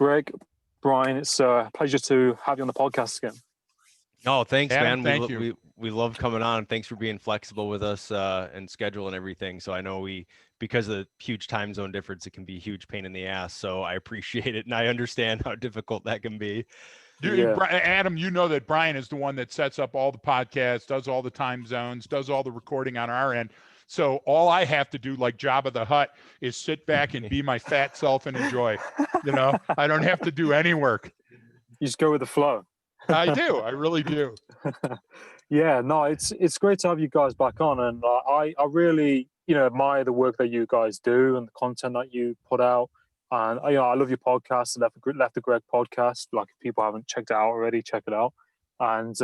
Greg, Brian, it's a pleasure to have you on the podcast again. Oh, thanks, Adam, man. thank you. We love coming on. Thanks for being flexible with us and schedule and everything. So I know because of the huge time zone difference, it can be a huge pain in the ass. So I appreciate it, and I understand how difficult that can be. Adam, you know that Brian is the one that sets up all the podcasts, does all the time zones, does all the recording on our end. So all I have to do, like Jabba the Hutt, is sit back and be my fat self and enjoy. I don't have to do any work. You just go with the flow. I do. I really do. Yeah, no, it's great to have you guys back on, and I really admire the work that you guys do and the content that you put out. And I love your podcast, the Left the Gregg podcast. Like, if people haven't checked it out already, check it out. And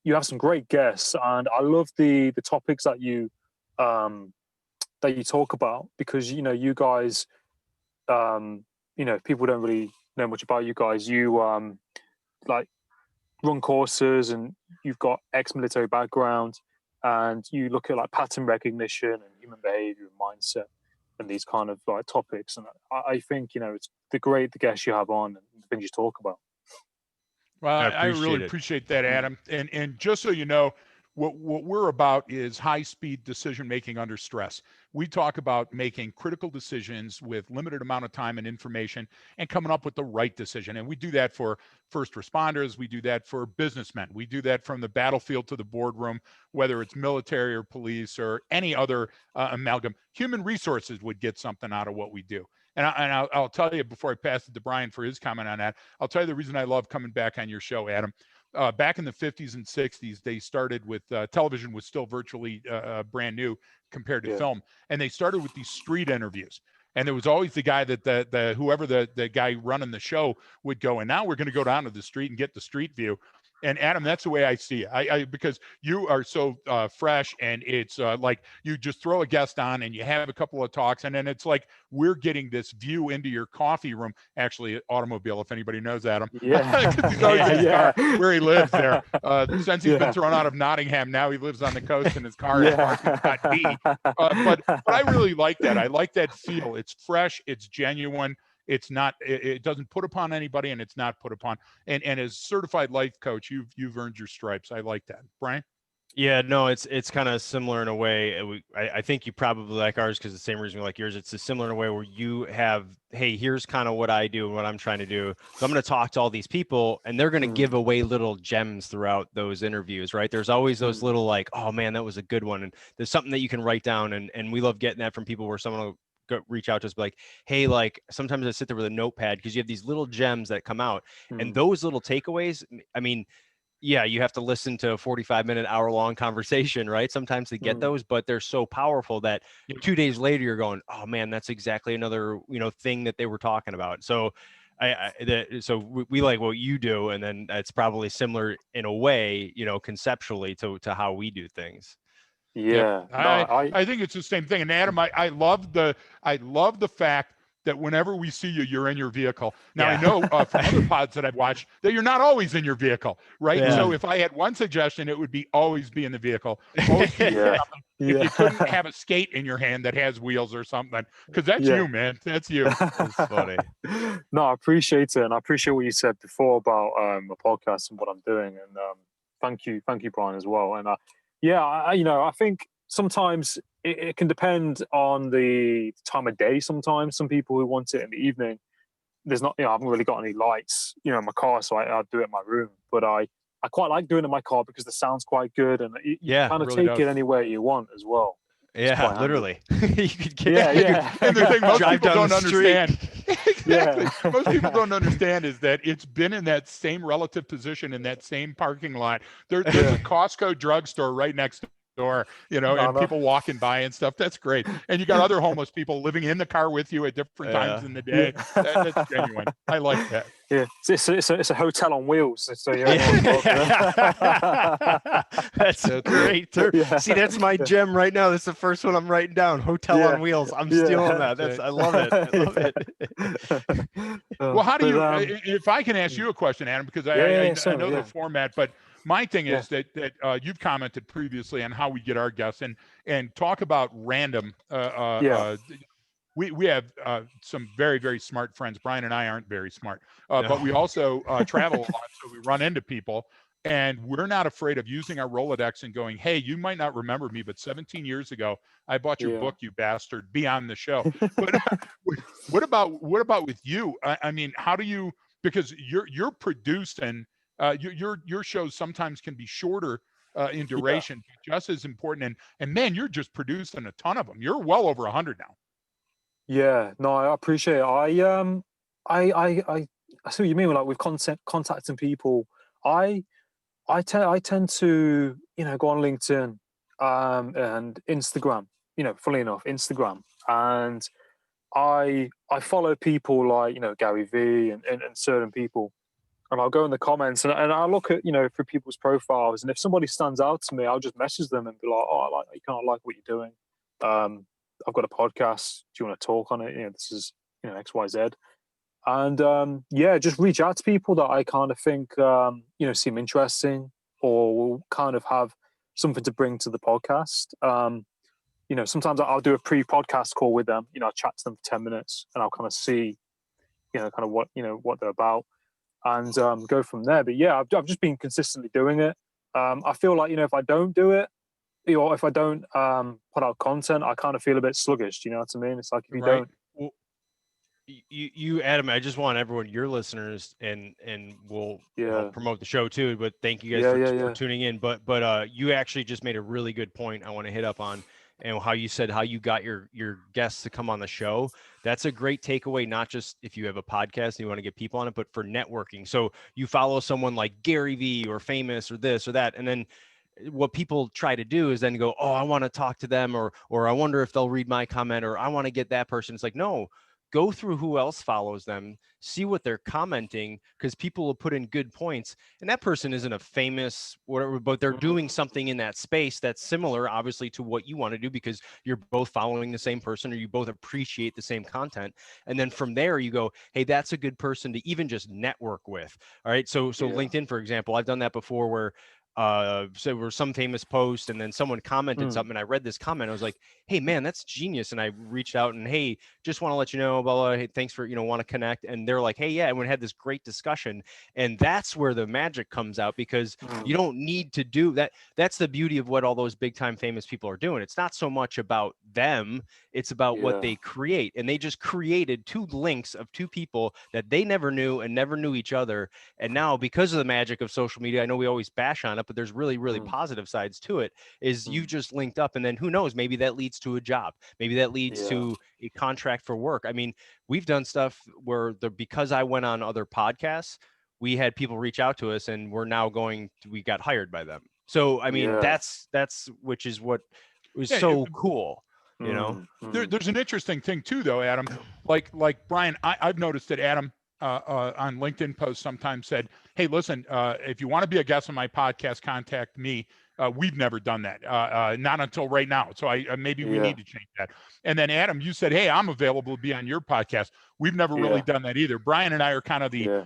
you have some great guests, and I love the topics that you talk about, because you guys, people don't really know much about you guys. You like run courses, and you've got ex-military background, and you look at like pattern recognition and human behavior and mindset and these kind of like topics. And I think it's the guests you have on and the things you talk about. Well, I really appreciate that, Adam. And just so you know, what we're about is high-speed decision-making under stress. We talk about making critical decisions with limited amount of time and information and coming up with the right decision. And we do that for first responders. We do that for businessmen. We do that from the battlefield to the boardroom, whether it's military or police or any other amalgam. Human resources would get something out of what we do. And I'll tell you, before I pass it to Brian for his comment on that, I'll tell you the reason I love coming back on your show, Adam. Back in the 50s and 60s, they started with television was still virtually brand new compared to film. And they started with these street interviews. And there was always the guy that whoever the guy running the show would go. And now we're going to go down to the street and get the street view. And Adam, that's the way I see it. Because you are so fresh, and it's like you just throw a guest on and you have a couple of talks, and then it's like we're getting this view into your coffee room, actually automobile, if anybody knows Adam. Yeah. Where he lives there. Since he's been thrown out of Nottingham, now he lives on the coast, and his car is parked in Lot B. But I really like that. I like that feel. It's fresh. It's genuine. It's not. It doesn't put upon anybody, and it's not put upon. And as certified life coach, you've earned your stripes. I like that, Brian. Yeah, no, it's kind of similar in a way. I think you probably like ours because the same reason we like yours. It's similar in a way where you have, hey, here's kind of what I do and what I'm trying to do. So I'm going to talk to all these people, and they're going to give away little gems throughout those interviews, right? There's always those little like, oh man, that was a good one, and there's something that you can write down, and we love getting that from people where someone will reach out to us, be like, hey, like sometimes I sit there with a notepad because you have these little gems that come out, and those little takeaways. I mean, yeah, you have to listen to a 45-minute, hour-long conversation, right? Sometimes to get those, but they're so powerful that 2 days later you're going, oh man, that's exactly another thing that they were talking about. So we like what you do, and then it's probably similar in a way, conceptually to how we do things. Yeah, I think it's the same thing. And Adam, I love the fact that whenever we see you, you're in your vehicle. Now, I know from other pods that I've watched that you're not always in your vehicle, right? Yeah. So if I had one suggestion, it would be always be in the vehicle. Always be if you couldn't have a skate in your hand that has wheels or something, because that's you, man. That's you. That's funny. No, I appreciate it, and I appreciate what you said before about the podcast and what I'm doing. And thank you, Brian, as well. And I think sometimes it can depend on the time of day. Sometimes some people who want it in the evening, there's not, I haven't really got any lights, in my car, so I do it in my room. But I quite like doing it in my car because the sound's quite good, and you kind of really take it anywhere you want as well. Yeah, literally. You could And the thing most people don't understand. Exactly. Most people don't understand is that it's been in that same relative position in that same parking lot. There's a Costco druggenestore right next door, and people walking by and stuff. That's great. And you got other homeless people living in the car with you at different times in the day. That's genuine. I like that. Yeah, it's a hotel on wheels. So that's great. See, that's my gem right now. That's the first one I'm writing down. Hotel on wheels. I'm stealing that. I love it. I love it. Well, how do you? If I can ask you a question, Adam, because I know the format, but my thing is that you've commented previously on how we get our guests and talk about random we have some very, very smart friends. Brian and I aren't very smart, but we also travel a lot, so we run into people. And we're not afraid of using our Rolodex and going, hey, you might not remember me, but 17 years ago, I bought your book, you bastard, be on the show. But what about with you? I mean, how do you, because you're producing, your shows sometimes can be shorter in duration, but just as important. And man, you're just producing a ton of them. You're well over 100 now. Yeah, no, I appreciate it. I see what you mean. Like with contacting people, I tend to, go on LinkedIn, and Instagram. Funnily enough, Instagram, and I follow people like Gary V and certain people, and I'll go in the comments and I'll look at through people's profiles, and if somebody stands out to me, I'll just message them and be like, oh, you kind of like what you're doing. I've got a podcast. Do you want to talk on it? This is X, Y, Z. And just reach out to people that I kind of think seem interesting or will kind of have something to bring to the podcast. Sometimes I'll do a pre-podcast call with them. I'll chat to them for 10 minutes and I'll kind of see kind of what they're about, and go from there. But yeah, I've just been consistently doing it. I feel like if I don't do it, or if I don't put out content, I kind of feel a bit sluggish. You know what I mean? It's like if you don't. Well, you Adam, I just want everyone, your listeners, and we'll help promote the show too. But thank you guys for tuning in. But you actually just made a really good point I want to hit up on, and how you said how you got your guests to come on the show. That's a great takeaway, not just if you have a podcast and you want to get people on it, but for networking. So you follow someone like Gary V or Famous or this or that, and then what people try to do is then go, oh, I want to talk to them, or I wonder if they'll read my comment, or I want to get that person. It's like, no, go through who else follows them, see what they're commenting, because people will put in good points, and that person isn't a famous whatever, but they're doing something in that space that's similar, obviously, to what you want to do, because you're both following the same person, or you both appreciate the same content. And then from there you go, hey, that's a good person to even just network with. All right. So LinkedIn, for example, I've done that before, where so there was some famous post, and then someone commented something, and I read this comment. I was like, hey man, that's genius. And I reached out and, hey, just want to let you know, blah, blah, hey, thanks for, want to connect. And they're like, hey, yeah. And we had this great discussion, and that's where the magic comes out, because you don't need to do that. That's the beauty of what all those big time famous people are doing. It's not so much about them. It's about what they create. And they just created two links of two people that they never knew and never knew each other. And now, because of the magic of social media, I know we always bash on it, but there's really, really positive sides to it, is you just linked up, and then who knows, maybe that leads to a job. Maybe that leads to a contract for work. I mean, we've done stuff where because I went on other podcasts, we had people reach out to us, and we got hired by them. So, I mean, that's which is what was so cool. There's an interesting thing too, though, Adam. Like Brian, I've noticed that Adam on LinkedIn posts sometimes said, hey, listen, if you want to be a guest on my podcast, contact me. We've never done that, not until right now. So maybe we need to change that. And then Adam, you said, hey, I'm available to be on your podcast. We've never really done that either. Brian and I are kind of the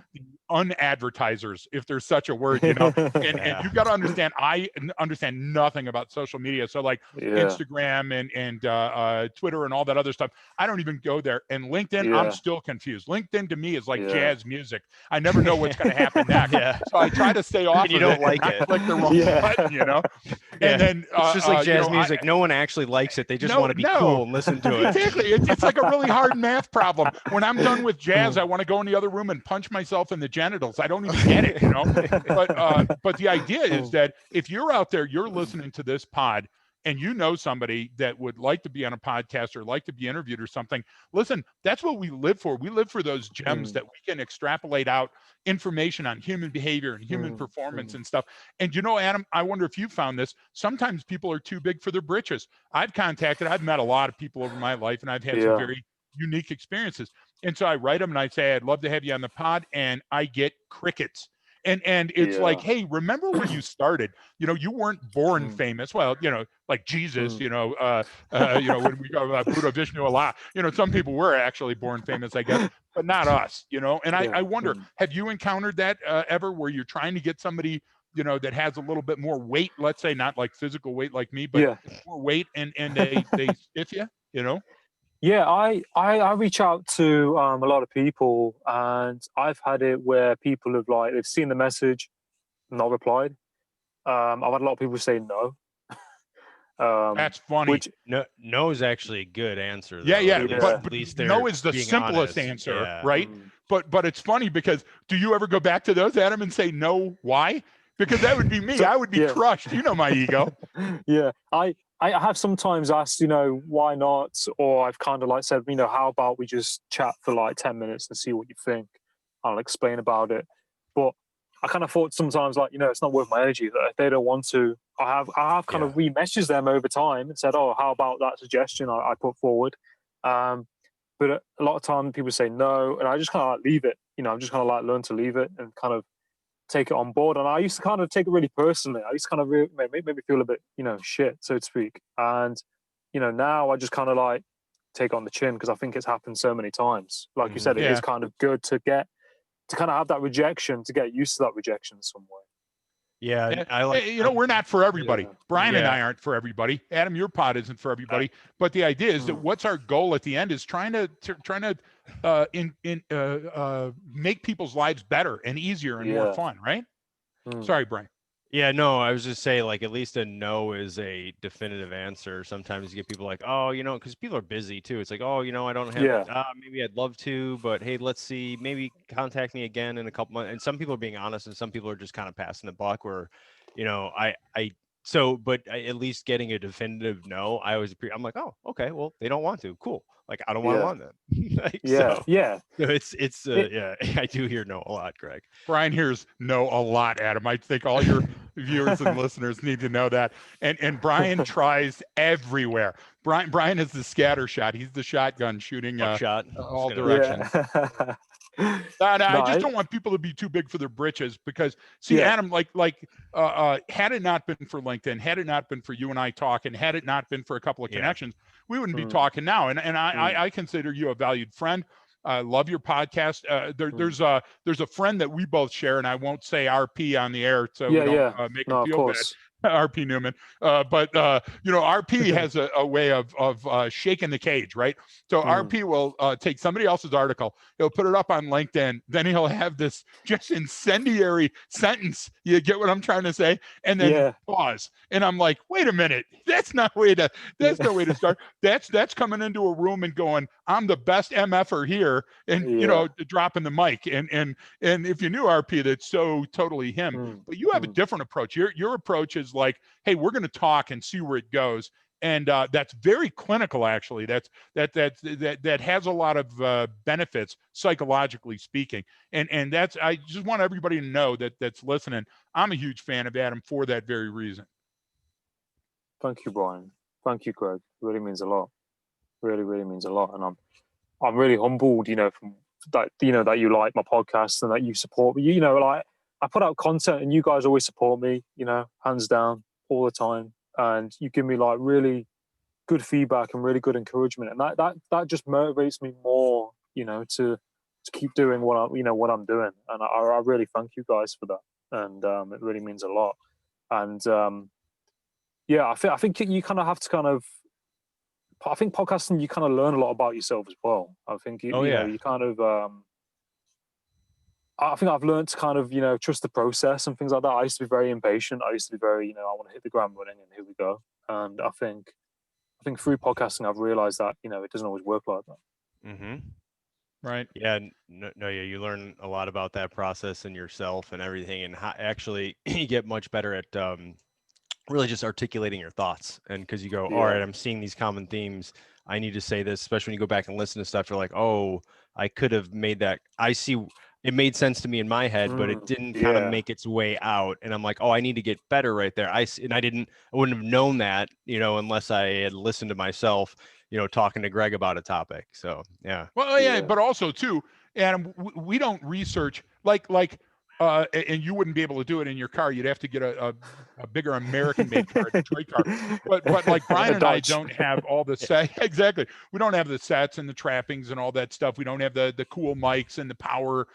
unadvertisers, if there's such a word, and you've got to understand, I understand nothing about social media. So like Instagram and Twitter and all that other stuff, I don't even go there. And LinkedIn, I'm still confused. LinkedIn to me is like jazz music. I never know what's going to happen next. So I try to stay off. And you don't like it. Click the wrong button, And then it's just like jazz music. No one actually likes it. They just want to be cool and listen to it. Exactly. It's like a really hard math problem. When I'm done with jazz, I want to go in the other room and punch myself in the genitals. I don't even get it, But the idea is that if you're out there, you're listening to this pod, and you know somebody that would like to be on a podcast or like to be interviewed or something, listen, that's what we live for. We live for those gems that we can extrapolate out information on human behavior and human performance and stuff. And Adam, I wonder if you found this. Sometimes people are too big for their britches. I've met a lot of people over my life, and I've had some very unique experiences. And so I write them and I say, I'd love to have you on the pod, and I get crickets. And it's like, hey, remember where you started? You weren't born famous. Well, like Jesus, when we go Buddha, Vishnu, Allah, some people were actually born famous, I guess, but not us, And I wonder, have you encountered that ever, where you're trying to get somebody, that has a little bit more weight, let's say, not like physical weight like me, but more weight, and they stiff you, Yeah, I reach out to a lot of people, and I've had it where people have like they've seen the message, not replied. I've had a lot of people say no. That's funny. Which no is actually a good answer. Yeah, though. yeah, but at least no is the being simplest honest. answer, Yeah. right? But it's funny because do you ever go back to those, Adam, and say no? Why? Because that would be me. I would be crushed. You know my ego. Yeah, I have sometimes asked, why not? Or I've kind of like said, how about we just chat for like 10 minutes and see what you think? I'll explain about it. But I kind of thought sometimes like, it's not worth my energy. That if they don't want to, I have kind of re-messaged them over time and said, oh, how about that suggestion I put forward? But a lot of time people say no, and I just kind of like leave it. I'm just kind of like learn to leave it and kind of take it on board. And I used to kind of take it really personally. I used to kind of make me feel a bit, shit, so to speak. And, now I just kind of like take it on the chin because I think it's happened so many times. Like you said, it is kind of good to kind of have that rejection, to get used to that rejection in some way. Yeah, I like. We're not for everybody. Yeah. Brian and I aren't for everybody. Adam, your pod isn't for everybody. But the idea is that what's our goal at the end is trying to make people's lives better and easier and more fun, right? Sorry, Brian. Yeah, no, I was just saying, like, at least a no is a definitive answer. Sometimes you get people like, oh, because people are busy too. It's like, oh, I don't have, maybe I'd love to, but hey, let's see, maybe contact me again in a couple months. And some people are being honest, and some people are just kind of passing the buck. Where, but at least getting a definitive no, I'm like, oh, okay, well, they don't want to, cool. Like, I don't want them on them. I do hear no a lot, Greg. Brian hears no a lot, Adam. I think all your viewers and listeners need to know that. And Brian tries everywhere. Brian is the scatter shot. He's the shotgun shooting all directions. Yeah. I just don't want people to be too big for their britches because, Adam, had it not been for LinkedIn, had it not been for you and I talking, had it not been for a couple of connections, we wouldn't be talking now. And I consider you a valued friend. I love your podcast. There's a friend that we both share, and I won't say RP on the air, so we don't make him feel bad. RP Newman. RP has a way of shaking the cage, right? So RP will take somebody else's article, he'll put it up on LinkedIn, then he'll have this just incendiary sentence. You get what I'm trying to say? And then pause. And I'm like, wait a minute, that's no way to start. That's coming into a room and going, I'm the best MFer here, and dropping the mic. And if you knew RP, that's so totally him. But you have a different approach. Your approach is like, hey, we're going to talk and see where it goes. And that's very clinical, actually. That has a lot of benefits, psychologically speaking. And that's, I just want everybody to know that's listening. I'm a huge fan of Adam for that very reason. Thank you, Brian. Thank you, Greg. It really means a lot. Really, really means a lot. And I'm really humbled, from that, that you like my podcast and that you support me. Like, I put out content and you guys always support me, hands down, all the time. And you give me like really good feedback and really good encouragement. And that just motivates me more, to keep doing what I'm doing. And I really thank you guys for that. And it really means a lot. And I think you kind of have to I think podcasting, you kind of learn a lot about yourself as well. I think you kind of I think I've learned to kind of, trust the process and things like that. I used to be very impatient. I used to be very, I want to hit the ground running and here we go. And I think through podcasting, I've realized that, it doesn't always work like that. Mm-hmm. Right. Yeah. You learn a lot about that process and yourself and everything. And actually you get much better at really just articulating your thoughts. And because you go, all right, I'm seeing these common themes. I need to say this, especially when you go back and listen to stuff. You're like, oh, I could have made that. I see. It made sense to me in my head, but it didn't kind of make its way out. And I'm like, oh, I need to get better right there. I wouldn't have known that, unless I had listened to myself, talking to Greg about a topic. So, yeah. Well, but also too, Adam, we don't research like, and you wouldn't be able to do it in your car. You'd have to get a bigger American-made car, Detroit car. But like Brian and I don't have all the exactly. We don't have the sets and the trappings and all that stuff. We don't have the cool mics and the power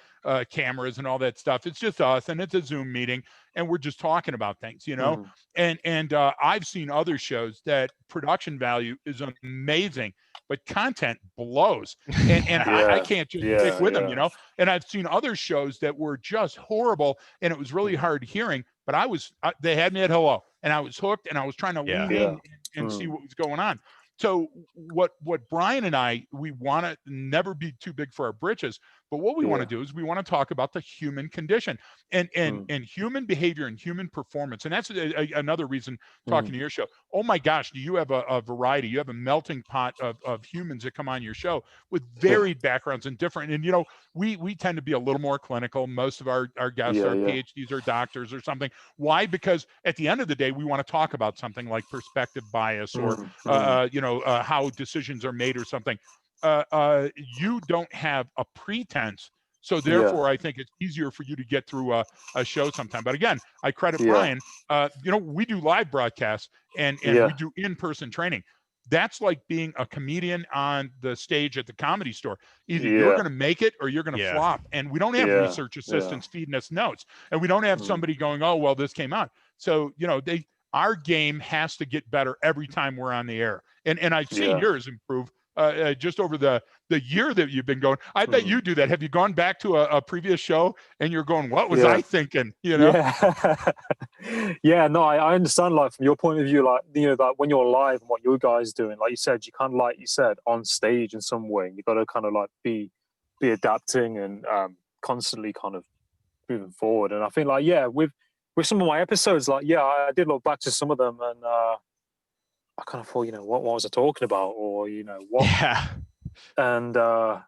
cameras and all that stuff. It's just us, and it's a Zoom meeting. and we're just talking about things, and I've seen other shows that production value is amazing, but content blows, and I can't just stick with them, and I've seen other shows that were just horrible, and it was really hard hearing, but they had me at hello, and I was hooked, and I was trying to lean in and see what was going on. So what Brian and we want to never be too big for our britches, but what we want to do is we want to talk about the human condition and human behavior and human performance. And that's another reason talking to your show. Oh my gosh, do you have a variety? You have a melting pot of humans that come on your show with varied backgrounds and different. And we tend to be a little more clinical. Most of our guests are PhDs or doctors or something. Why? Because at the end of the day, we want to talk about something like perspective bias or how decisions are made or something. You don't have a pretense, so therefore I think it's easier for you to get through a show sometime. But again, I credit Brian. We do live broadcasts and we do in-person training. That's like being a comedian on the stage at the Comedy Store. Either you're going to make it or you're going to flop. And we don't have research assistants feeding us notes, and we don't have somebody going, oh well, this came out. So our game has to get better every time we're on the air. And I've seen yours improve just over the year that you've been going. I bet you do that. Have you gone back to a previous show and you're going, what was I thinking? No, I understand, like, from your point of view, like, that when you're live and what you guys doing, like you said, you kind of, like you said, on stage in some way, you got to kind of like be adapting and constantly kind of moving forward. And I think, like, with some of my episodes, like, I did look back to some of them, and I kind of thought, what was I talking about, or what? Yeah. And I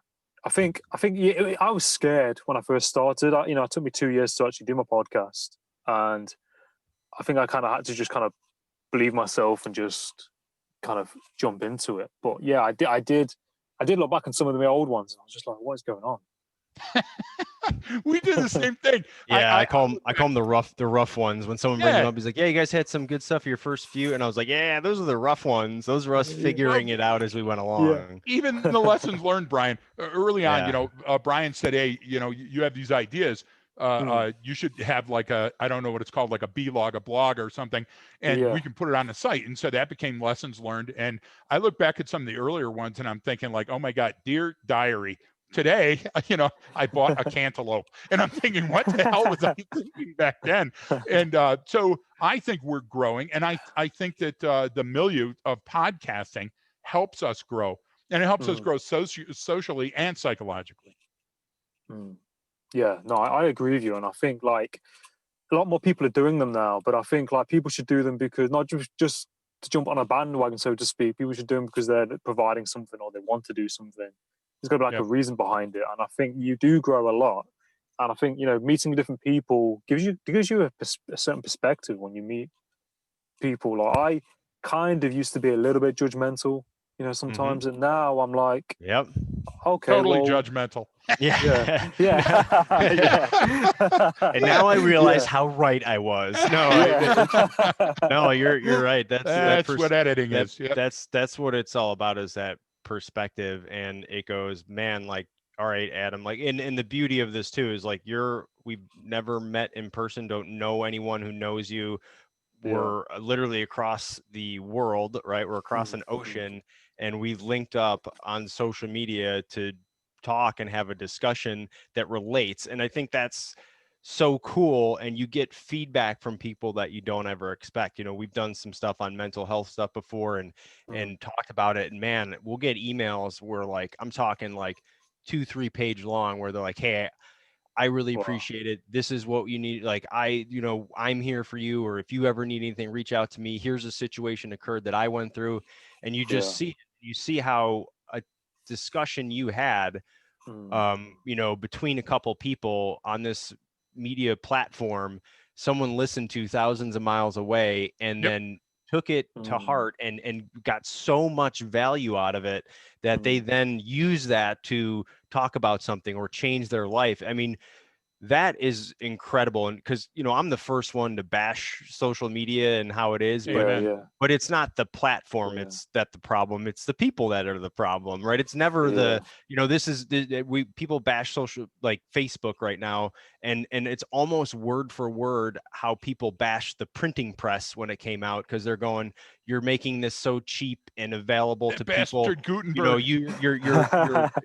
think I was scared when I first started. It took me 2 years to actually do my podcast, and I think I kind of had to just kind of believe myself and just kind of jump into it. But I did look back on some of the old ones, and I was just like, what is going on? We do the same thing. I call them the rough ones. When someone brings them up, he's like, yeah, you guys had some good stuff for your first few, and I was like, yeah, those are the rough ones. Those were us figuring it out as we went along. Even the lessons learned, Brian, early on, Brian said, hey, you have these ideas, you should have like I don't know what it's called, like a B-log, a blog or something, and we can put it on the site. And so that became lessons learned. And I look back at some of the earlier ones and I'm thinking like, oh my God, dear diary, today, I bought a cantaloupe, and I'm thinking, what the hell was I thinking back then? And so I think we're growing, and I think that the milieu of podcasting helps us grow, and it helps us grow socially and psychologically. Yeah, no, I agree with you, and I think like a lot more people are doing them now, but I think like people should do them because not just to jump on a bandwagon, so to speak. People should do them because they're providing something or they want to do something. There's got to be like a reason behind it, and I think you do grow a lot. And I think meeting different people gives you a certain perspective when you meet people. Like I kind of used to be a little bit judgmental, sometimes, and now I'm like, okay, totally judgmental. Yeah. And now I realize how right I was. No, you're right. That's what editing is. That's what it's all about, is that perspective. And it goes, man, like, all right, Adam, like, and the beauty of this too is like we've never met in person, don't know anyone who knows you. We're literally across the world, right? We're across an ocean, and we've linked up on social media to talk and have a discussion that relates. And I think that's so cool. And you get feedback from people that you don't ever expect. We've done some stuff on mental health stuff before and talked about it. And man, we'll get emails where like, I'm talking like 2-3 page long, where they're like, hey, I really appreciate it. This is what you need. Like, I'm here for you. Or if you ever need anything, reach out to me. Here's a situation occurred that I went through. And you just see how a discussion you had, between a couple people on this media platform, someone listened to thousands of miles away and then took it to heart and got so much value out of it that they then use that to talk about something or change their life. I mean, that is incredible. And because, you know, I'm the first one to bash social media and how it is, but it's not the platform. It's that the problem. It's the people that are the problem, right? It's never the, you know, this is people bash social, like Facebook right now. And it's almost word for word how people bash the printing press when it came out, because they're going, you're making this so cheap and available to people. Gutenberg. You know, you're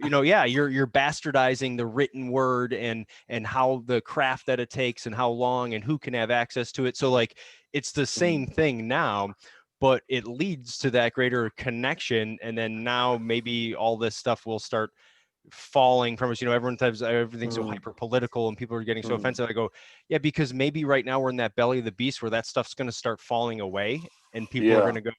you know, you're bastardizing the written word and how the craft that it takes and how long and who can have access to it. So like, it's the same thing now, but it leads to that greater connection. And then now maybe all this stuff will start falling from us. You know, everyone says everything's so hyper political and people are getting so offensive. I go, yeah, because maybe right now we're in that belly of the beast where that stuff's going to start falling away and people are going to go,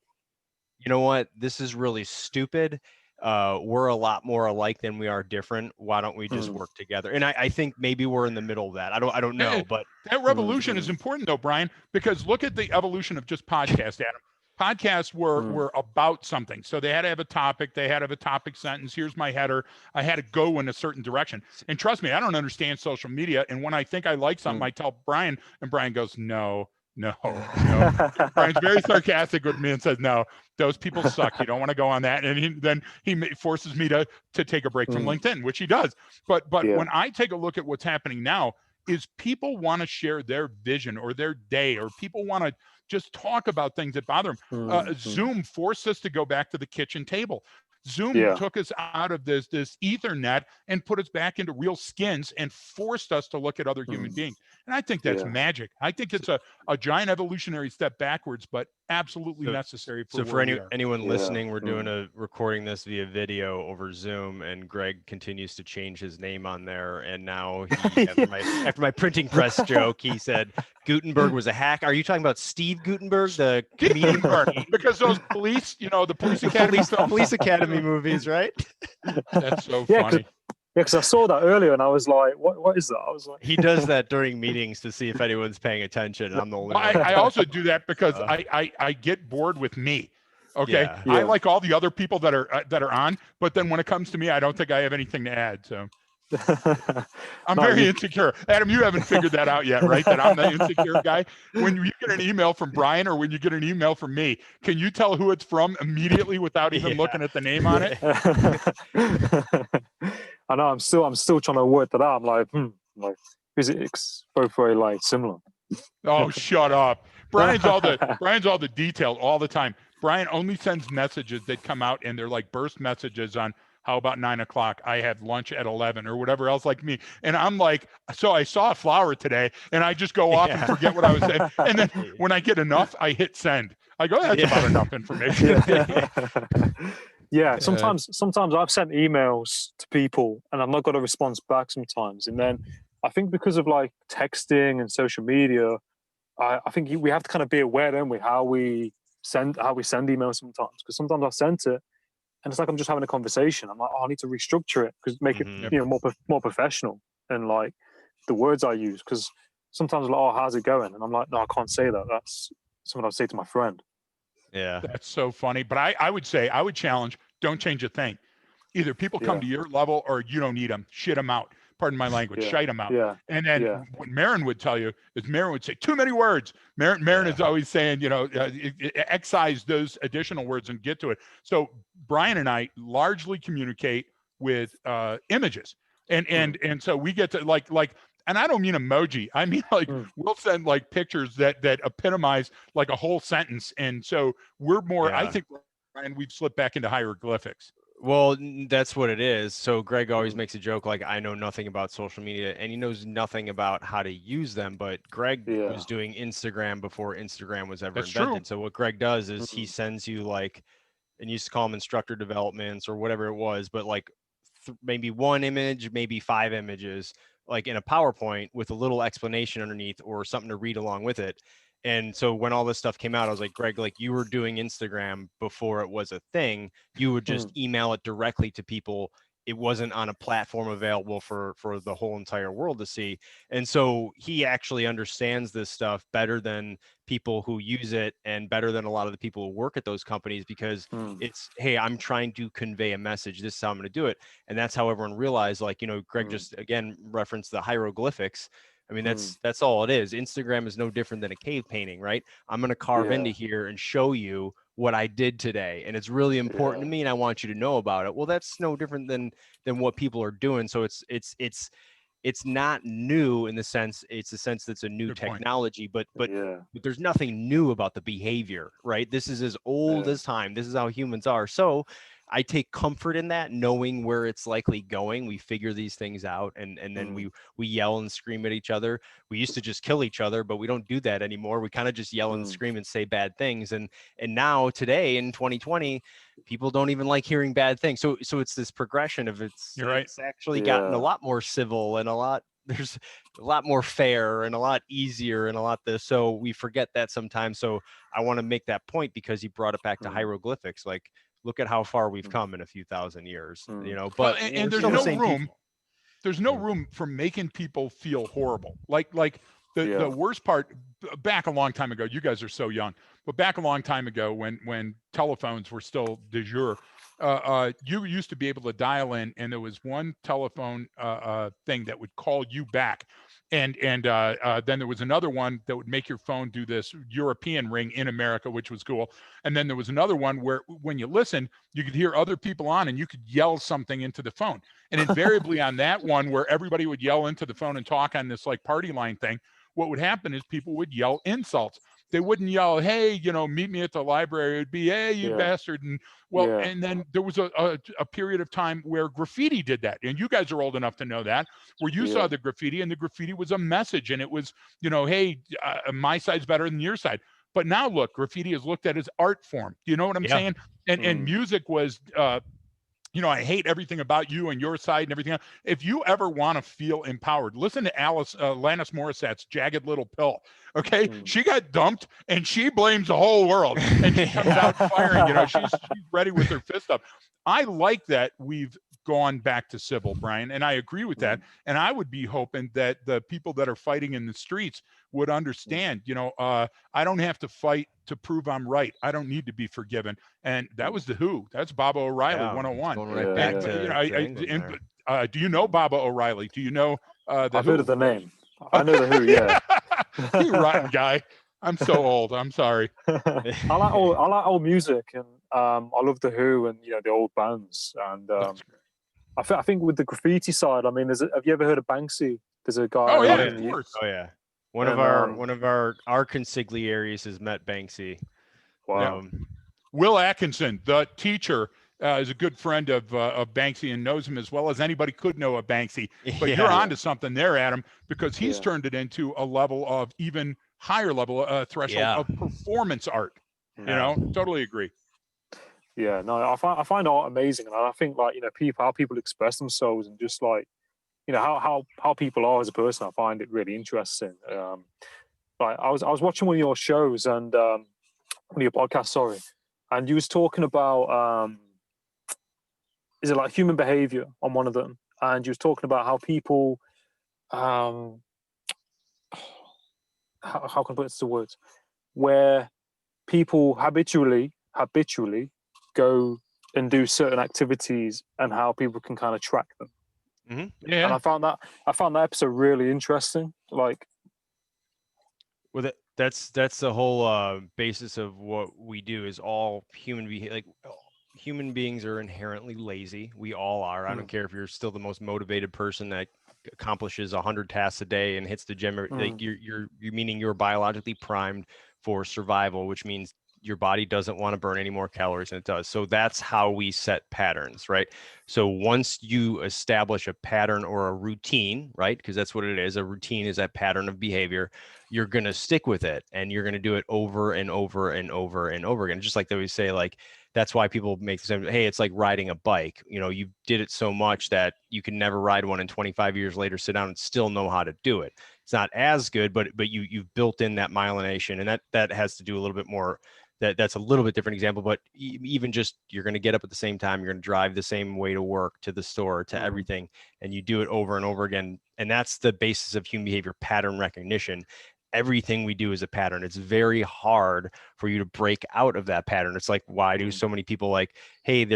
you know what, this is really stupid. We're a lot more alike than we are different. Why don't we just work together? And I think maybe we're in the middle of that. I don't know, but that revolution is important though, Brian, because look at the evolution of just podcast, Adam. Podcasts were about something. So they had to have a topic. They had to have a topic sentence. Here's my header. I had to go in a certain direction. And trust me, I don't understand social media. And when I think I like something, I tell Brian, and Brian goes, no. Brian's very sarcastic with me and says, no, those people suck. You don't want to go on that. And then he forces me to take a break from LinkedIn, which he does. But when I take a look at what's happening now, is people want to share their vision or their day, or people want to just talk about things that bother them. Zoom forced us to go back to the kitchen table. Zoom took us out of this Ethernet and put us back into real skins and forced us to look at other human beings. And I think that's magic. I think it's a giant evolutionary step backwards, but absolutely necessary. For anyone listening, we're doing recording this via video over Zoom, and Gregg continues to change his name on there. And now after my printing press joke, he said Gutenberg was a hack. Are you talking about Steve Gutenberg, the comedian? Because those police, you know, the Police Academy Police Academy movies, right? That's so funny. Yeah, because I saw that earlier and I was like, what is that? I was like, he does that during meetings to see if anyone's paying attention. I'm the only one. I also do that because I get bored with me. Okay. Yeah. I like all the other people that are on, but then when it comes to me, I don't think I have anything to add. So I'm very insecure. Adam, you haven't figured that out yet, right? That I'm the insecure guy. When you get an email from Brian or when you get an email from me, can you tell who it's from immediately without even looking at the name on it? I know. I'm still trying to work that out. I'm like, is it both very like similar? Oh, shut up. Brian's all the detail all the time. Brian only sends messages that come out and they're like burst messages on, how about 9 o'clock? I had lunch at 11 or whatever else like me. And I'm like, so I saw a flower today and I just go off and forget what I was saying. And then when I get enough, I hit send. I go, that's about enough information. Yeah, sometimes I've sent emails to people and I've not got a response back sometimes. And then I think because of like texting and social media, I think we have to kind of be aware, don't we, how we send emails sometimes. Because sometimes I've sent it and it's like I'm just having a conversation. I'm like, I need to restructure it because make it more professional and like the words I use. Because sometimes like, oh, how's it going? And I'm like, no, I can't say that. That's something I'll say to my friend. Yeah, that's so funny. But I would challenge, don't change a thing. Either people come to your level or you don't need them. Shit them out. Pardon my language. Shite them out. Yeah. And then what Marren would tell you is Marren would say too many words. Marren is always saying, excise those additional words and get to it. So Brian and I largely communicate with images, and so we get to like. And I don't mean emoji. I mean we'll send like pictures that epitomize like a whole sentence. And so we're more. I think, Brian, we've slipped back into hieroglyphics. Well, that's what it is. So Gregg always makes a joke like, I know nothing about social media, and he knows nothing about how to use them. But Gregg was doing Instagram before Instagram was ever invented. True. So what Gregg does is he sends you like, and you used to call them instructor developments or whatever it was, but like maybe one image, maybe 5 images, like in a PowerPoint with a little explanation underneath or something to read along with it. And so when all this stuff came out, I was like, Gregg, like you were doing Instagram before it was a thing. You would just email it directly to people it wasn't on a platform available for the whole entire world to see. And so he actually understands this stuff better than people who use it, and better than a lot of the people who work at those companies, because it's, hey, I'm trying to convey a message. This is how I'm going to do it. And that's how everyone realized, like, Gregg just again referenced the hieroglyphics. I mean, that's all it is. Instagram is no different than a cave painting, right? I'm going to carve into here and show you what I did today. And it's really important to me, and I want you to know about it. Well, that's no different than what people are doing. So it's not new in the sense, it's a sense that's a new Good technology, but there's nothing new about the behavior, right? This is as old as time. This is how humans are. So I take comfort in that, knowing where it's likely going. We figure these things out, and then we yell and scream at each other. We used to just kill each other, but we don't do that anymore. We kind of just yell and scream and say bad things. And now today in 2020, people don't even like hearing bad things. So it's this progression of it's actually gotten a lot more civil, and there's a lot more fair and a lot easier and a lot this. So we forget that sometimes. So I want to make that point because you brought it back to hieroglyphics. Like, look at how far we've come in a few thousand years, but and there's no room. There's no room for making people feel horrible. Like the worst part, back a long time ago, you guys are so young, but back a long time ago when telephones were still de jure, you used to be able to dial in, and there was one telephone thing that would call you back. And then there was another one that would make your phone do this European ring in America, which was cool. And then there was another one where when you listened, you could hear other people on, and you could yell something into the phone. And invariably on that one, where everybody would yell into the phone and talk on this like party line thing, what would happen is people would yell insults. They wouldn't yell, hey, meet me at the library. It'd be, hey, you bastard. And and then there was a period of time where graffiti did that. And you guys are old enough to know that, where you saw the graffiti, and the graffiti was a message, and it was, hey, my side's better than your side. But now look, graffiti is looked at as art form. You know what I'm saying? And music was, I hate everything about you and your side and everything else. If you ever want to feel empowered, listen to Alanis Morissette's Jagged Little Pill. Okay. She got dumped and she blames the whole world, and she comes out firing, she's ready with her fist up. I like that we've gone back to civil, Brian, and I agree with that. And I would be hoping that the people that are fighting in the streets would understand, I don't have to fight to prove I'm right. I don't need to be forgiven. And that was the Who. That's Baba O'Reilly 101. Going right back to do you know Baba O'Reilly? Do you know the I've Who? heard of the name. I know the Who, yeah. You rotten guy. I'm so old. I'm sorry. I like old music, and I love the Who and the old bands. And I think with the graffiti side, I mean, have you ever heard of Banksy? There's a guy. Oh yeah, of course. Oh yeah. One of our consigliaries has met Banksy. Wow. Will Atkinson, the teacher, is a good friend of Banksy and knows him as well as anybody could know of Banksy. But you're onto something there, Adam, because he's turned it into a level of even higher level threshold of performance art. Totally agree. Yeah, no, I find art amazing, and I think how people express themselves, and just how people are as a person, I find it really interesting. I was watching one of your shows, and one of your podcasts, sorry, and you was talking about is it like human behavior on one of them, and you was talking about how people how can I put it into words, where people habitually go and do certain activities, and how people can kind of track them. Yeah, and I found that episode really interesting. That's the whole basis of what we do. Is all human beings are inherently lazy. We all are. I don't care if you're still the most motivated person that accomplishes 100 tasks a day and hits the gym. Like you're meaning you're biologically primed for survival, which means your body doesn't want to burn any more calories than it does. So that's how we set patterns, right? So once you establish a pattern or a routine, right? Because that's what it is. A routine is that pattern of behavior. You're going to stick with it, and you're going to do it over and over and over and over again. Just like they always say, like, that's why people make the same, hey, it's like riding a bike. You did it so much that you can never ride one, and 25 years later, sit down and still know how to do it. It's not as good, but you've built in that myelination, and that has to do a little bit more that's a little bit different example, but even just, you're going to get up at the same time, you're going to drive the same way to work, to the store, to everything, and you do it over and over again. And that's the basis of human behavior, pattern recognition. Everything we do is a pattern. It's very hard for you to break out of that pattern. It's like, why do so many people like, hey,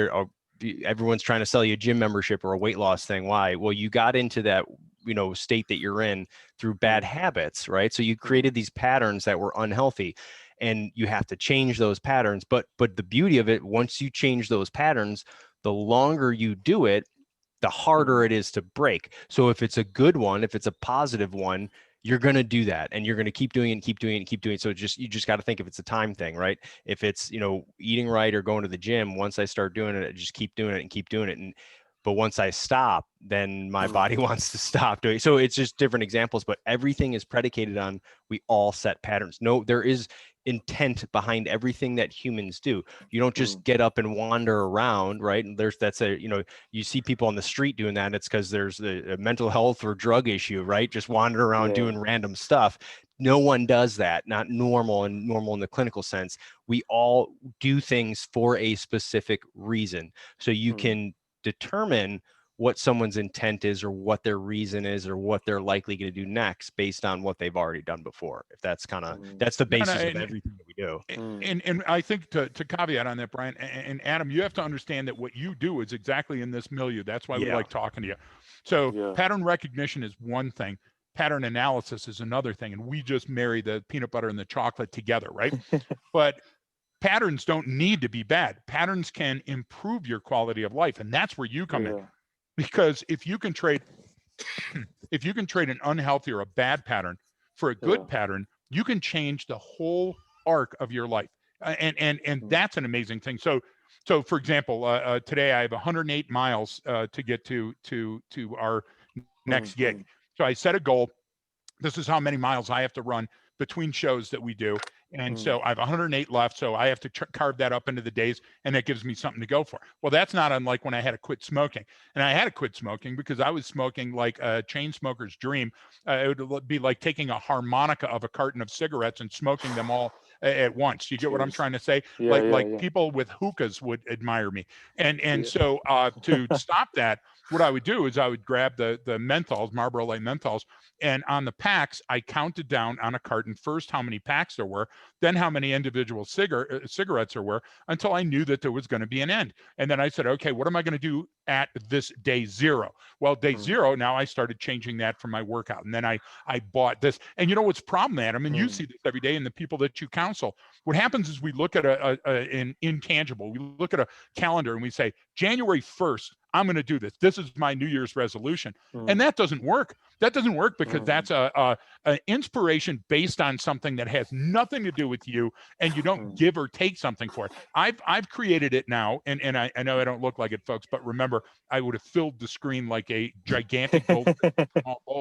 everyone's trying to sell you a gym membership or a weight loss thing? Why? Well, you got into that, state that you're in through bad habits, right? So you created these patterns that were unhealthy, and you have to change those patterns. But the beauty of it, once you change those patterns, the longer you do it, the harder it is to break. So if it's a good one, if it's a positive one, you're going to do that, and you're going to keep doing it and keep doing it and keep doing it. So you just got to think if it's a time thing, right? If it's, eating right or going to the gym, once I start doing it, I just keep doing it and keep doing it. But once I stop, then my body wants to stop doing it. So it's just different examples, but everything is predicated on, we all set patterns. No, there is intent behind everything that humans do. You don't just get up and wander around, right? And you see people on the street doing that, and it's because there's a mental health or drug issue, right? Just wandering around doing random stuff. No one does that, not normal in the clinical sense. We all do things for a specific reason. So you can determine what someone's intent is, or what their reason is, or what they're likely going to do next based on what they've already done before. If that's that's the basis of everything that we do. And I think to caveat on that, Brian and Adam, you have to understand that what you do is exactly in this milieu. That's why we like talking to you. So pattern recognition is one thing. Pattern analysis is another thing. And we just marry the peanut butter and the chocolate together, right? But patterns don't need to be bad. Patterns can improve your quality of life. And that's where you come in. Because if you can trade an unhealthy or a bad pattern for a good pattern, you can change the whole arc of your life. And that's an amazing thing. So for example, today I have 108 miles to get to our next gig. So I set a goal. This is how many miles I have to run between shows that we do. And so I have 108 left. So I have to carve that up into the days, and that gives me something to go for. Well, that's not unlike when I had to quit smoking. And I had to quit smoking because I was smoking like a chain smoker's dream. It would be like taking a harmonica of a carton of cigarettes and smoking them all at once. You get what I'm trying to say? People with hookahs would admire me. So to stop that, what I would do is I would grab the menthols, Marlboro Light menthols, and on the packs, I counted down on a carton first how many packs there were, then how many individual cigarettes there were, until I knew that there was going to be an end. And then I said, okay, what am I going to do at this day 0? Well, day 0, now I started changing that for my workout. And then I bought this. And you know what's problem, Adam? And you see this every day in the people that you counsel. What happens is we look at an intangible. We look at a calendar and we say, January 1st, I'm going to do this. This is my New Year's resolution. And that doesn't work. That doesn't work because that's an inspiration based on something that has nothing to do with you, and you don't give or take something for it. I've created it now, and I know I don't look like it, folks, but remember, I would have filled the screen like a gigantic bowl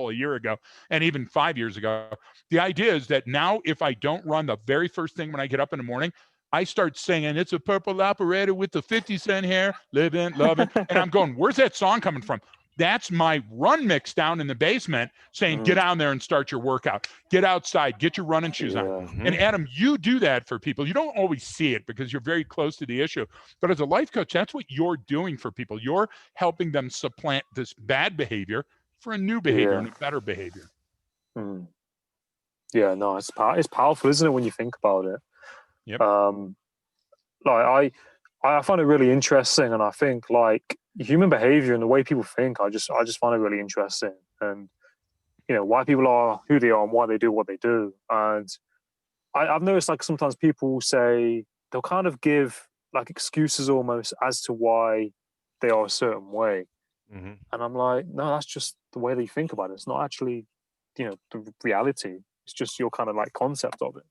a year ago, and even 5 years ago. The idea is that now if I don't run the very first thing when I get up in the morning, I start singing, it's a purple operator with the 50-cent hair, living, loving. And I'm going, where's that song coming from? That's my run mix down in the basement saying, get down there and start your workout. Get outside, get your running shoes on. And Adam, you do that for people. You don't always see it because you're very close to the issue. But as a life coach, that's what you're doing for people. You're helping them supplant this bad behavior for a new behavior and a better behavior. Yeah, no, it's powerful, isn't it, when you think about it? Yep. I find it really interesting, and I think like human behavior and the way people think, I just find it really interesting, and why people are who they are and why they do what they do. And I've noticed like sometimes people say they'll kind of give like excuses almost as to why they are a certain way, and I'm like, no, that's just the way they think about it. It's not actually the reality. It's just your kind of like concept of it.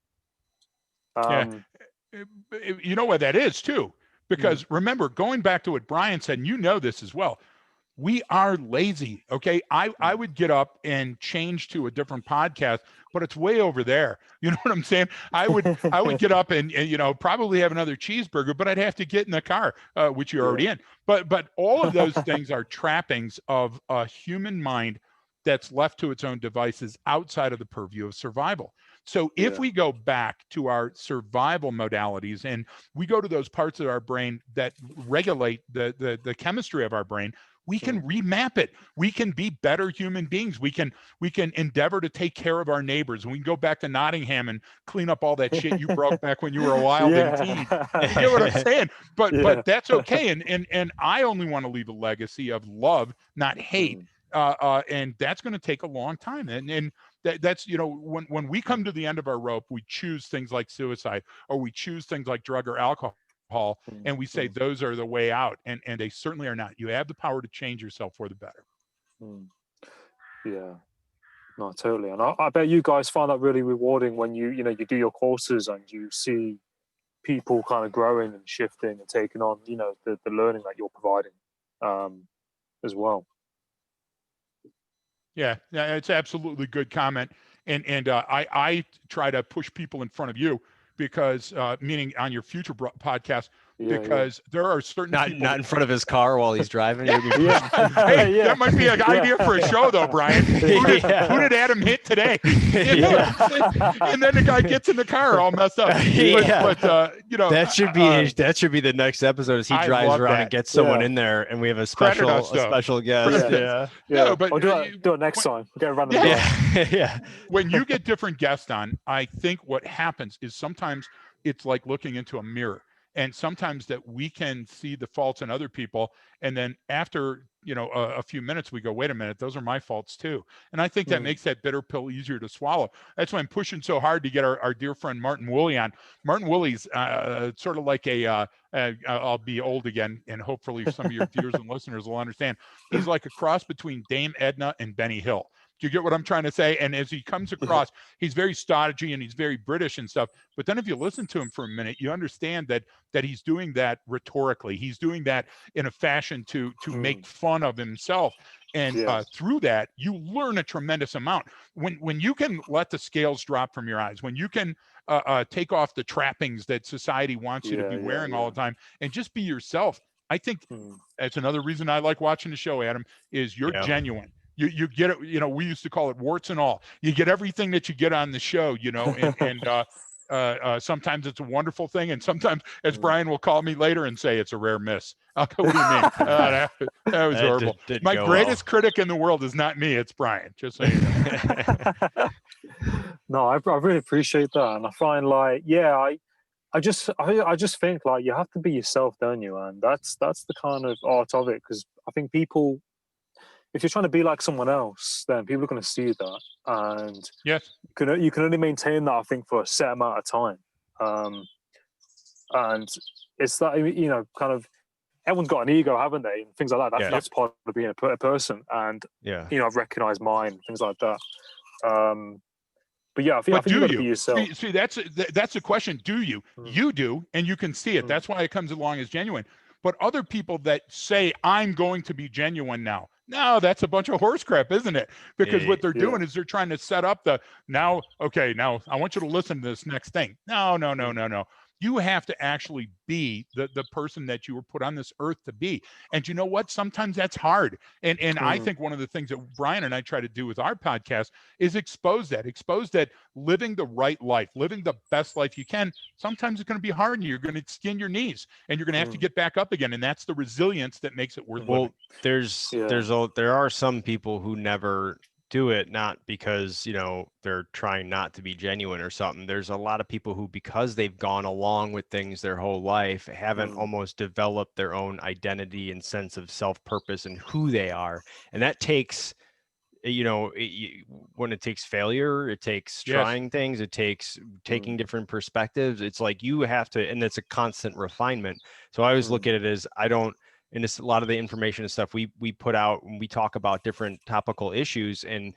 You know what that is too, because remember, going back to what Brian said, and you know this as well, we are lazy. Okay. I would get up and change to a different podcast, but it's way over there. You know what I'm saying? I would get up and probably have another cheeseburger, but I'd have to get in the car, which you're already in. But all of those things are trappings of a human mind that's left to its own devices outside of the purview of survival. So if we go back to our survival modalities and we go to those parts of our brain that regulate the chemistry of our brain, we can remap it. We can be better human beings. We can endeavor to take care of our neighbors. We can go back to Nottingham and clean up all that shit you broke back when you were a wilding teen. You get what I'm saying? But that's okay. And I only want to leave a legacy of love, not hate. And that's going to take a long time. And that's, you know, when we come to the end of our rope, we choose things like suicide, or we choose things like drug or alcohol, and we say those are the way out, and they certainly are not. You have the power to change yourself for the better. Yeah, no, totally. And I bet you guys find that really rewarding when you do your courses and you see people kind of growing and shifting and taking on, you know, the learning that you're providing as well. Yeah, it's absolutely good comment. And I try to push people in front of you because, meaning on your future podcast, because there are certain people not in front of his car while he's driving. Hey, that might be an idea for a show, though, Brian. Who did Adam hit today? And then the guy gets in the car all messed up. But you know, that should be the next episode. As he drives around and gets someone in there, and we have a special guest. No, but I'll do it next time. Get around the When you get different guests on, I think what happens is sometimes it's like looking into a mirror. And sometimes that we can see the faults in other people. And then after, you know, a few minutes, we go, wait a minute, those are my faults too. And I think that makes that bitter pill easier to swallow. That's why I'm pushing so hard to get our dear friend Martin Woolley on. Martin Woolley's sort of like I'll be old again, and hopefully some of your viewers and listeners will understand. He's like a cross between Dame Edna and Benny Hill. Do you get what I'm trying to say? And as he comes across, he's very stodgy and he's very British and stuff. But then if you listen to him for a minute, you understand that he's doing that rhetorically. He's doing that in a fashion to make fun of himself. And through that, you learn a tremendous amount. When you can let the scales drop from your eyes, when you can take off the trappings that society wants you to be wearing all the time and just be yourself, I think that's another reason I like watching the show, Adam, is you're genuine. You get it, you know, we used to call it warts and all. You get everything that you get on the show, you know, and sometimes it's a wonderful thing. And sometimes, as Brian will call me later and say, it's a rare miss. What do you mean? That was horrible. My greatest critic in the world is not me. It's Brian. Just so you know. No, I really appreciate that. And I find like, I just think like you have to be yourself, don't you? And that's the kind of art of it. Because I think people, if you're trying to be like someone else, then people are going to see that, and you can only maintain that, I think, for a set amount of time. And it's that, you know, kind of everyone's got an ego, haven't they? And things like that. That's part of being a person. And you know, I've recognized mine, things like that. But yeah, I think you got to be yourself. See, that's the question. Do you? You do, and you can see it. That's why it comes along as genuine. But other people that say, I'm going to be genuine now. No, that's a bunch of horse crap, isn't it? Because what they're doing is they're trying to set up now I want you to listen to this next thing. No. You have to actually be the person that you were put on this earth to be. And you know what? Sometimes that's hard. And I think one of the things that Brian and I try to do with our podcast is expose that living the right life, living the best life you can. Sometimes it's going to be hard and you're going to skin your knees and you're going to have to get back up again. And that's the resilience that makes it worth living. There are some people who never do it, not because, you know, they're trying not to be genuine or something. There's a lot of people who, because they've gone along with things their whole life, haven't almost developed their own identity and sense of self-purpose and who they are. And that takes, you know, when it takes failure, it takes trying things, it takes taking different perspectives. It's like you have to, and it's a constant refinement. So I always look at it as and it's a lot of the information and stuff we put out when we talk about different topical issues. And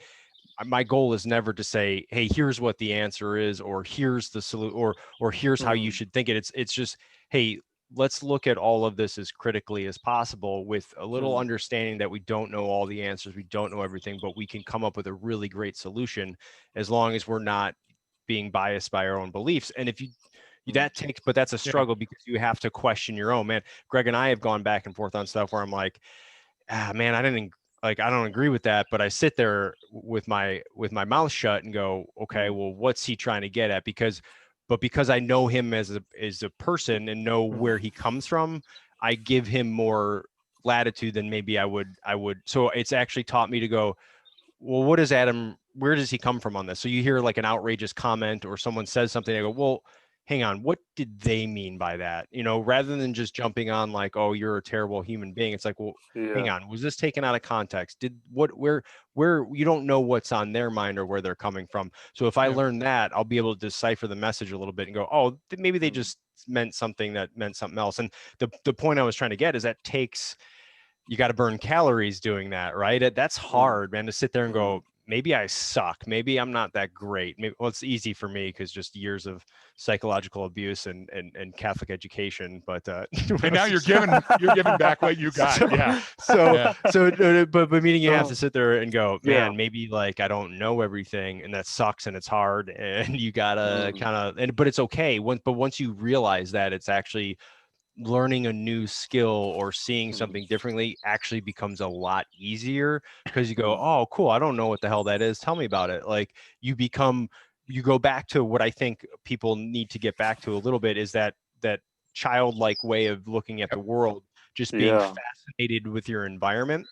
my goal is never to say, hey, here's what the answer is, or here's the solution, or here's how you should think it. It's just, hey, let's look at all of this as critically as possible with a little understanding that we don't know all the answers. We don't know everything, but we can come up with a really great solution as long as we're not being biased by our own beliefs. And if but that's a struggle because you have to question your own, man. Gregg and I have gone back and forth on stuff where I'm like, man, I didn't like, I don't agree with that, but I sit there with my mouth shut and go, okay, well, what's he trying to get at? Because I know him as a person and know where he comes from, I give him more latitude than maybe I would. So it's actually taught me to go, well, what is Adam? Where does he come from on this? So you hear like an outrageous comment or someone says something, I go, well, hang on, what did they mean by that? Rather than just jumping on like, oh, you're a terrible human being. It's like, well, hang on, was this taken out of context? Where you don't know what's on their mind or where they're coming from. So if I learn that, I'll be able to decipher the message a little bit and go, oh, maybe they just meant something that meant something else. And the point I was trying to get is that you got to burn calories doing that, right? That's hard, man, to sit there and go, maybe I suck. Maybe I'm not that great. Well, it's easy for me because just years of psychological abuse and Catholic education. But and now you're giving back what you got. But meaning you have to sit there and go, man, maybe like I don't know everything, and that sucks, and it's hard, and you gotta but it's okay. But once you realize that it's actually learning a new skill or seeing something differently actually becomes a lot easier because you go, oh, cool, I don't know what the hell that is. Tell me about it. Like you go back to what I think people need to get back to a little bit is that childlike way of looking at the world, just being fascinated with your environment.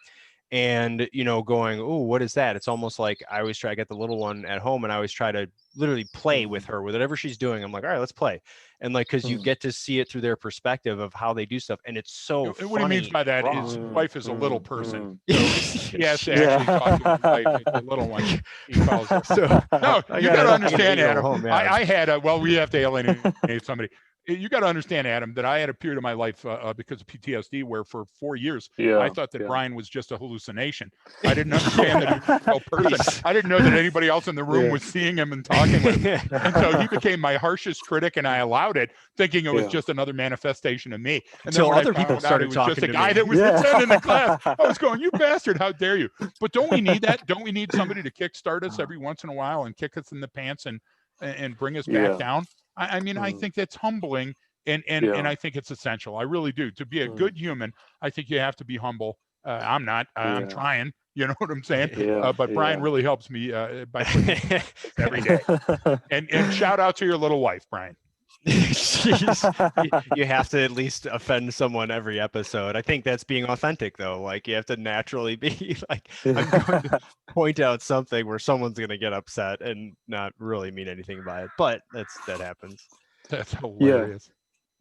And, going, oh, what is that? It's almost like I always try to get the little one at home and I always try to literally play with her with whatever she's doing. I'm like, all right, let's play. And like, cause you get to see it through their perspective of how they do stuff. And it's so funny. What he means by that is wife is a little person. So he has to actually talk to his wife, the little one, he calls her. So, no, you got to understand, Adam. I had we have to alienate somebody. You got to understand, Adam, that I had a period of my life because of PTSD where for 4 years, I thought that Brian was just a hallucination. I didn't understand that he was a real person. I didn't know that anybody else in the room was seeing him and talking with him. And so he became my harshest critic, and I allowed it, thinking it was just another manifestation of me. And until other people started talking to me. Just a guy that was attending the class. I was going, you bastard, how dare you? But don't we need that? Don't we need somebody to kickstart us every once in a while and kick us in the pants and bring us back down? I mean, I think that's humbling, and I think it's essential. I really do. To be a good human, I think you have to be humble. I'm not. I'm trying. You know what I'm saying? But Brian really helps me by putting every day. And shout out to your little wife, Brian. You have to at least offend someone every episode. I think that's being authentic, though. Like you have to naturally be like, I'm going to point out something where someone's going to get upset and not really mean anything by it. But that happens. That's hilarious.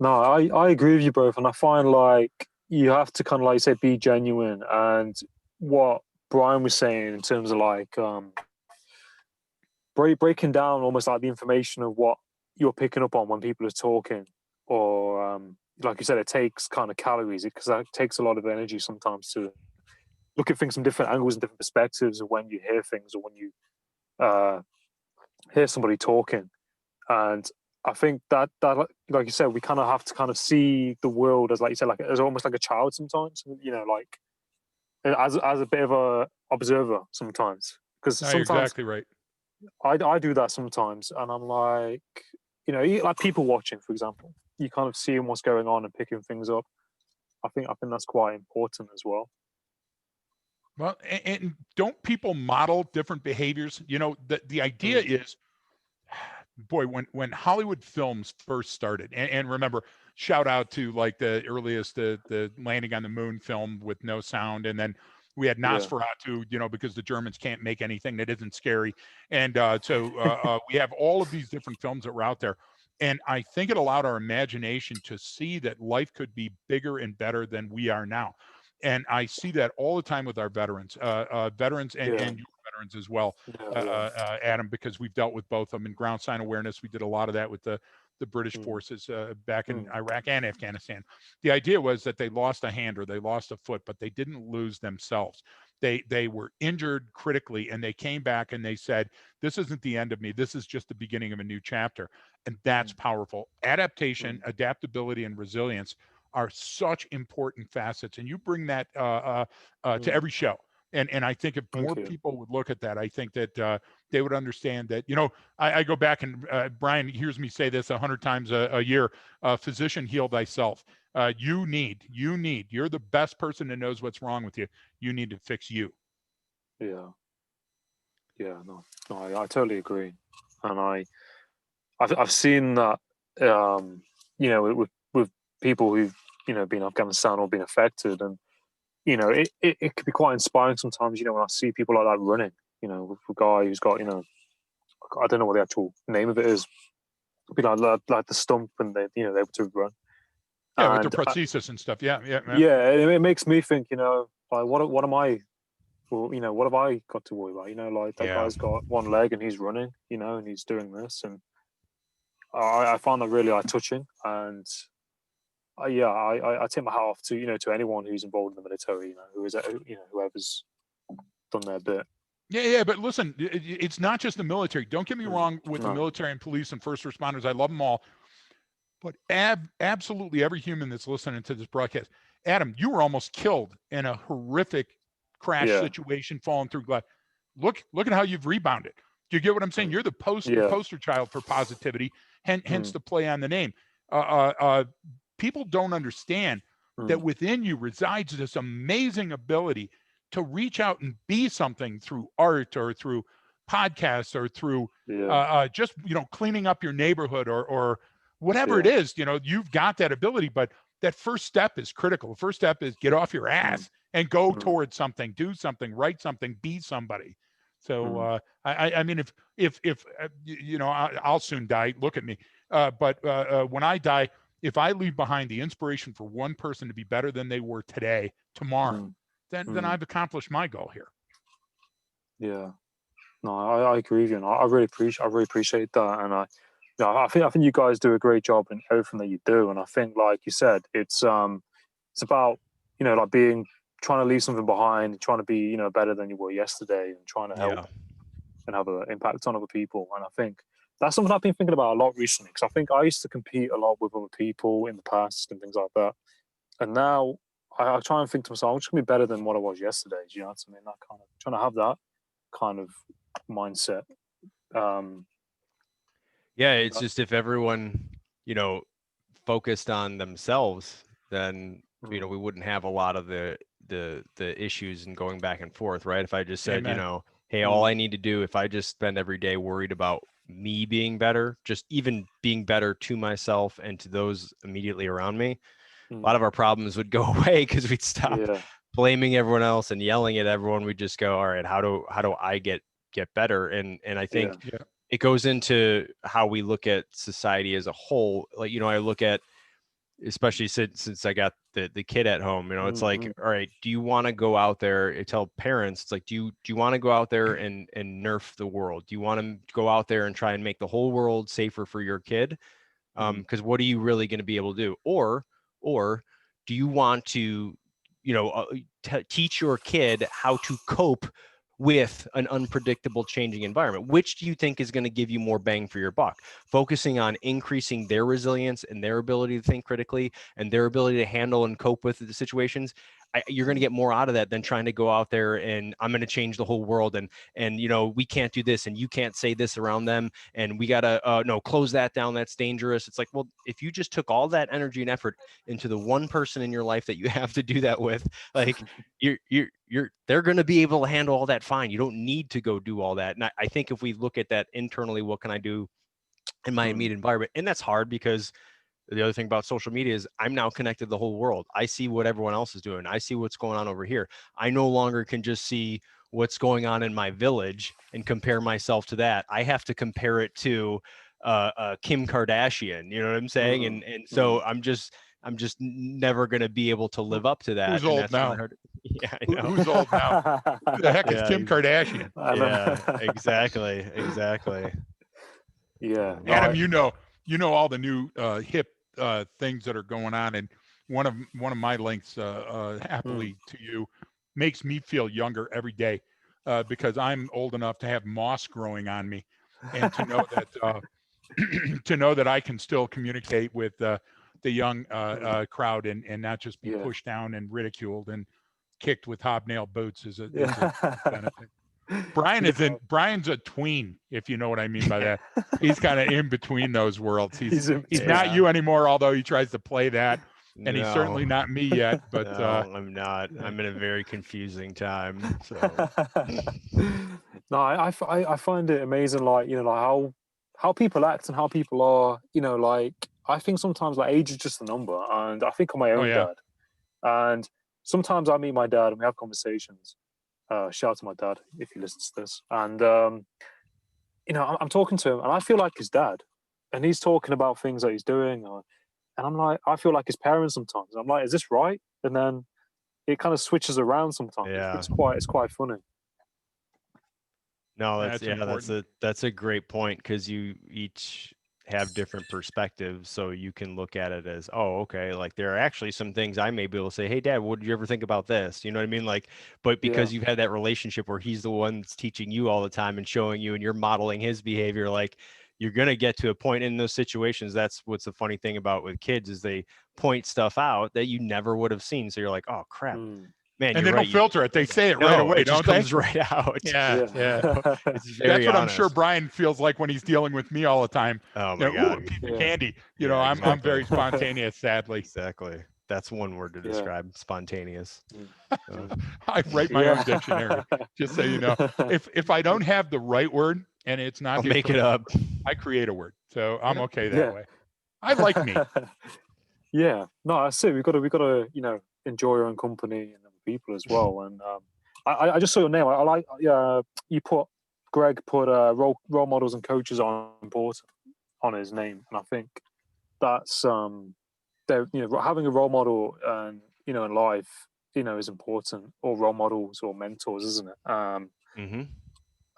No, I agree with you both, and I find like you have to kind of like you say be genuine. And what Brian was saying in terms of like breaking down almost like the information of what you're picking up on when people are talking, or like you said, it takes kind of calories because that takes a lot of energy sometimes to look at things from different angles and different perspectives of when you hear things or when you hear somebody talking. And I think that like you said, we kind of have to kind of see the world as, like you said, like as almost like a child sometimes, like as a bit of a observer sometimes, because sometimes you're exactly right. I do that sometimes, and I'm like, like people watching, for example, you kind of seeing what's going on and picking things up. I think that's quite important as well. Well, and don't people model different behaviors? The idea is, boy, when Hollywood films first started, and remember, shout out to like the earliest, the landing on the moon film with no sound, and then we had Nosferatu, because the Germans can't make anything that isn't scary. And so we have all of these different films that were out there. And I think it allowed our imagination to see that life could be bigger and better than we are now. And I see that all the time with our veterans, and your veterans as well, Adam, because we've dealt with both of them in ground sign awareness. We did a lot of that with the British forces back in Iraq and Afghanistan. The idea was that they lost a hand or they lost a foot, but they didn't lose themselves. They were injured critically, and they came back and they said, this isn't the end of me. This is just the beginning of a new chapter. And that's powerful. Adaptation, adaptability, and resilience are such important facets. And you bring that to every show. And I think if more people would look at that, I think that they would understand that, I go back and Brian hears me say this 100 times a year, physician, heal thyself. You're the best person that knows what's wrong with you. You need to fix you. No, I totally agree, and I've seen that, with people who've been in Afghanistan or been affected, and it can be quite inspiring sometimes. When I see people like that running, with a guy who's got I don't know what the actual name of it is, be like the stump, and they're able to run. Yeah, with their prosthesis and stuff. Yeah. It makes me think, like what am I? Well, what have I got to worry about? Like that guy's got one leg and he's running, and he's doing this, and I find that really touching, and I take my hat off to to anyone who's involved in the military, whoever's done their bit. Yeah, but listen, it's not just the military. Don't get me wrong with the military and police and first responders. I love them all. But absolutely every human that's listening to this broadcast, Adam, you were almost killed in a horrific crash situation, falling through glass. Look at how you've rebounded. Do you get what I'm saying? You're the poster child for positivity, hence the play on the name. People don't understand that within you resides this amazing ability to reach out and be something through art or through podcasts or through just cleaning up your neighborhood or whatever it is. You've got that ability, but that first step is critical. The first step is get off your ass and go towards something, do something, write something, be somebody. So I mean, if I'll soon die. Look at me. But when I die, if I leave behind the inspiration for one person to be better than they were today, tomorrow, then I've accomplished my goal here. Yeah, no, I agree with you, and I really appreciate that, and I think you guys do a great job in everything that you do, and I think, like you said, it's about like trying to leave something behind, trying to be better than you were yesterday, and trying to help and have an impact on other people. And I think that's something I've been thinking about a lot recently, because I think I used to compete a lot with other people in the past and things like that, and now I try and think to myself, I'm just gonna be better than what I was yesterday. Do you know what I mean? That kind of trying to have that kind of mindset. It's just if everyone focused on themselves, then we wouldn't have a lot of the issues and going back and forth, right? If I just said, hey, all I need to do, if I just spend every day worried about me being better, just even being better to myself and to those immediately around me, a lot of our problems would go away, because we'd stop blaming everyone else and yelling at everyone. We'd just go, all right, how do I get better? And I think it goes into how we look at society as a whole. Like, I look at, especially since I got the kid at home, it's like, all right, do you want to go out there? I tell parents, it's like, do you want to go out there and nerf the world? Do you want to go out there and try and make the whole world safer for your kid? Because what are you really going to be able to do? Or do you want to, teach your kid how to cope with an unpredictable changing environment? Which do you think is going to give you more bang for your buck? Focusing on increasing their resilience and their ability to think critically and their ability to handle and cope with the situations, you're going to get more out of that than trying to go out there and I'm going to change the whole world, and we can't do this and you can't say this around them, and we got to close that down, that's dangerous. It's like, well, if you just took all that energy and effort into the one person in your life that you have to do that with, like they're going to be able to handle all that fine. You don't need to go do all that. And I think if we look at that internally, what can I do in my immediate environment? And that's hard, because the other thing about social media is I'm now connected to the whole world. I see what everyone else is doing. I see what's going on over here. I no longer can just see what's going on in my village and compare myself to that. I have to compare it to Kim Kardashian. You know what I'm saying? And so I'm just never going to be able to live up to that. Who's old now? Yeah, I know. Who's old now? Who the heck is Kim Kardashian? Yeah, exactly. Yeah, Adam, you know all the new hip things that are going on, and one of my links happily to you makes me feel younger every day, because I'm old enough to have moss growing on me, and to know that to know that I can still communicate with the young crowd and not just be pushed down and ridiculed and kicked with hobnail boots is a benefit. Brian's a tween, if you know what I mean by that. He's kind of in between those worlds. He's not you anymore, although he tries to play that. and he's certainly not me yet. But no, I'm not. I'm in a very confusing time. So no, I find it amazing, like, you know, like how people act and how people are, you know, like, I think sometimes like age is just a number, and I think of my own dad, and sometimes I meet my dad and we have conversations. Shout out to my dad if he listens to this, and you know, I'm talking to him and I feel like his dad, and he's talking about things that he's doing, and I'm like, I feel like his parents sometimes. I'm like, is this right? And then it kind of switches around sometimes. yeah, It's quite funny. no, that's a great point, because you each have different perspectives, so you can look at it as, oh, okay, like there are actually some things I may be able to say, hey dad, what did you ever think about this? You know what I mean? Like, but because you've had that relationship where he's the one that's teaching you all the time and showing you, and you're modeling his behavior, like you're going to get to a point in those situations. That's what's the funny thing about with kids, is they point stuff out that you never would have seen. So you're like, oh crap. Man, and they don't filter it. They say it right away, it just comes right out. Yeah. It's very That's what honest. I'm sure Brian feels like when he's dealing with me all the time. Oh my God. Ooh, piece of candy. You know, I'm very spontaneous, sadly. Exactly. That's one word to describe spontaneous. I write my own dictionary, just so you know. If I don't have the right word and it's not, I'll make it up. I create a word, so I'm okay that way. I like me. Yeah, no, that's it. We got to you know, enjoy our own company and other people as well. And I just saw your name. I like you put Gregg put role models and coaches on important on his name, and I think that's you know, having a role model and, you know, in life, you know, is important, or role models or mentors, isn't it?